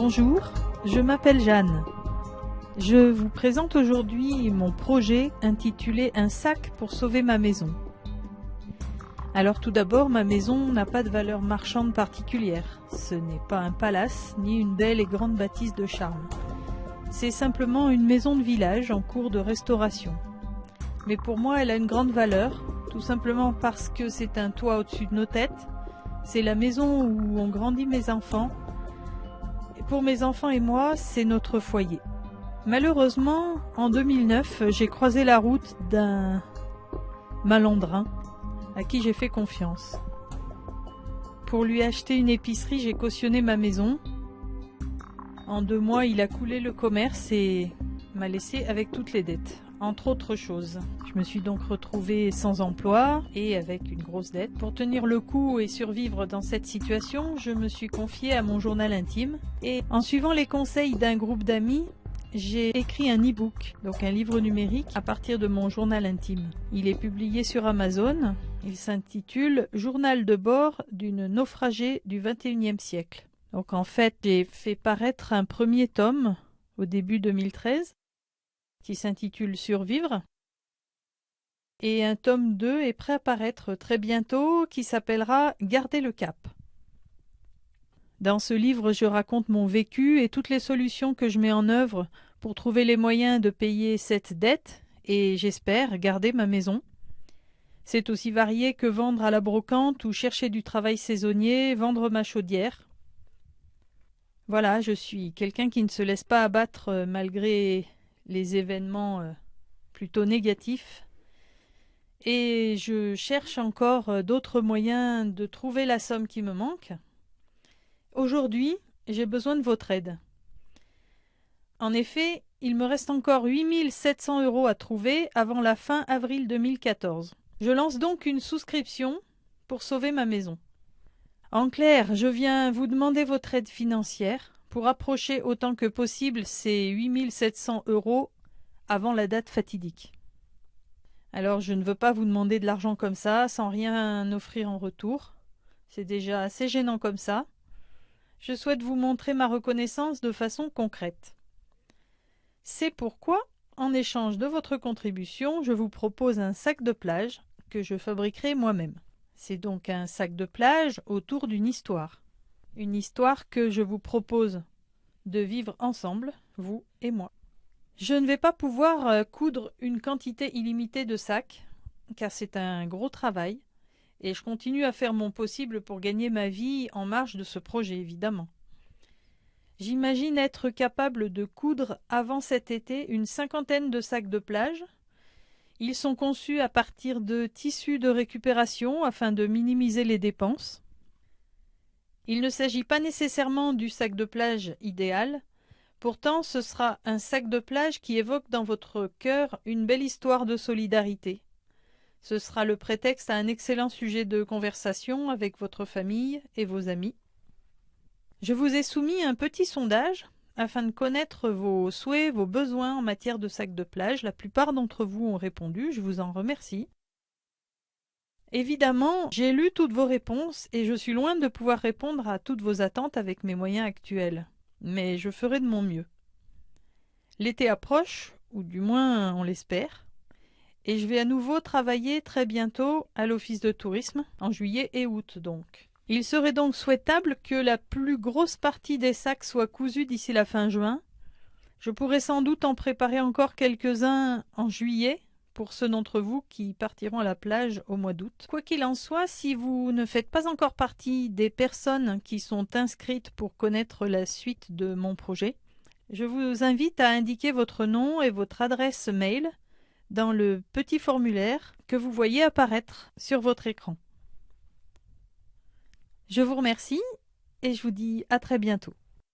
Bonjour, je m'appelle Jeanne. Je vous présente aujourd'hui mon projet intitulé Un sac pour sauver ma maison. Alors tout d'abord, ma maison n'a pas de valeur marchande particulière. Ce n'est pas un palace, ni une belle et grande bâtisse de charme. C'est simplement une maison de village en cours de restauration. Mais pour moi, elle a une grande valeur, tout simplement parce que c'est un toit au-dessus de nos têtes. C'est la maison où ont grandi mes enfants. Et pour mes enfants et moi, c'est notre foyer. Malheureusement, en 2009, j'ai croisé la route d'un malandrin à qui j'ai fait confiance. Pour lui acheter une épicerie, j'ai cautionné ma maison. En 2 mois, il a coulé le commerce et m'a laissé avec toutes les dettes, entre autres choses. Je me suis donc retrouvée sans emploi et avec une grosse dette. Pour tenir le coup et survivre dans cette situation, je me suis confiée à mon journal intime. Et en suivant les conseils d'un groupe d'amis, j'ai écrit un e-book, donc un livre numérique, à partir de mon journal intime. Il est publié sur Amazon. Il s'intitule « Journal de bord d'une naufragée du XXIe siècle ». Donc en fait, j'ai fait paraître un premier tome au début 2013 qui s'intitule « Survivre ». Et un tome 2 est prêt à paraître très bientôt qui s'appellera « Garder le cap ». Dans ce livre, je raconte mon vécu et toutes les solutions que je mets en œuvre pour trouver les moyens de payer cette dette et, j'espère, garder ma maison. C'est aussi varié que vendre à la brocante ou chercher du travail saisonnier, vendre ma chaudière. Voilà, je suis quelqu'un qui ne se laisse pas abattre malgré les événements plutôt négatifs. Et je cherche encore d'autres moyens de trouver la somme qui me manque. Aujourd'hui, j'ai besoin de votre aide. En effet, il me reste encore 8 700 € à trouver avant la fin avril 2014. Je lance donc une souscription pour sauver ma maison. En clair, je viens vous demander votre aide financière pour approcher autant que possible ces 8 700 € avant la date fatidique. Alors, je ne veux pas vous demander de l'argent comme ça, sans rien offrir en retour. C'est déjà assez gênant comme ça. Je souhaite vous montrer ma reconnaissance de façon concrète. C'est pourquoi, en échange de votre contribution, je vous propose un sac de plage que je fabriquerai moi-même. C'est donc un sac de plage autour d'une histoire. Une histoire que je vous propose de vivre ensemble, vous et moi. Je ne vais pas pouvoir coudre une quantité illimitée de sacs, car c'est un gros travail. Et je continue à faire mon possible pour gagner ma vie en marge de ce projet, évidemment. J'imagine être capable de coudre avant cet été une 50aine de sacs de plage. Ils sont conçus à partir de tissus de récupération afin de minimiser les dépenses. Il ne s'agit pas nécessairement du sac de plage idéal. Pourtant, ce sera un sac de plage qui évoque dans votre cœur une belle histoire de solidarité. Ce sera le prétexte à un excellent sujet de conversation avec votre famille et vos amis. Je vous ai soumis un petit sondage afin de connaître vos souhaits, vos besoins en matière de sacs de plage. La plupart d'entre vous ont répondu, je vous en remercie. Évidemment, j'ai lu toutes vos réponses et je suis loin de pouvoir répondre à toutes vos attentes avec mes moyens actuels. Mais je ferai de mon mieux. L'été approche, ou du moins on l'espère. Et je vais à nouveau travailler très bientôt à l'office de tourisme, en juillet et août donc. Il serait donc souhaitable que la plus grosse partie des sacs soit cousue d'ici la fin juin. Je pourrais sans doute en préparer encore quelques-uns en juillet, pour ceux d'entre vous qui partiront à la plage au mois d'août. Quoi qu'il en soit, si vous ne faites pas encore partie des personnes qui sont inscrites pour connaître la suite de mon projet, je vous invite à indiquer votre nom et votre adresse mail dans le petit formulaire que vous voyez apparaître sur votre écran. Je vous remercie et je vous dis à très bientôt.